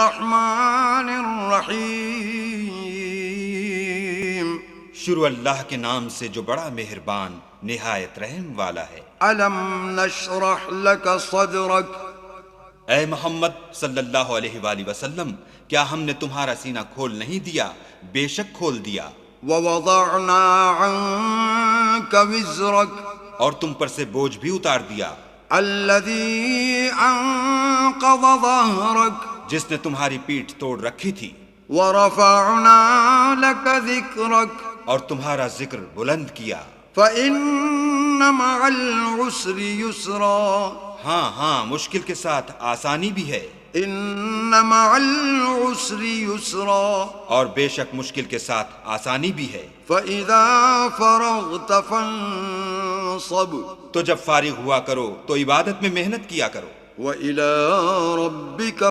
الرحمن الرحیم. شروع اللہ کے نام سے جو بڑا مہربان نہایت رحم والا ہے. الم نشرح لك صدرك. اے محمد صلی اللہ علیہ وآلہ وسلم، کیا ہم نے تمہارا سینہ کھول نہیں دیا؟ بے شک کھول دیا. ووضعنا عنك وزرك. اور تم پر سے بوجھ بھی اتار دیا. الذي انقض ظهرك. جس نے تمہاری پیٹھ توڑ رکھی تھی. ورفعنا لك ذكرك. اور تمہارا ذکر بلند کیا. فإن مع العسر يسرا. ہاں مشکل کے ساتھ آسانی بھی ہے. ان مع العسر يسرا. اور بے شک مشکل کے ساتھ آسانی بھی ہے. فإذا فرغت فانصب. تو جب فارغ ہوا کرو تو عبادت میں محنت کیا کرو. وإلى ربك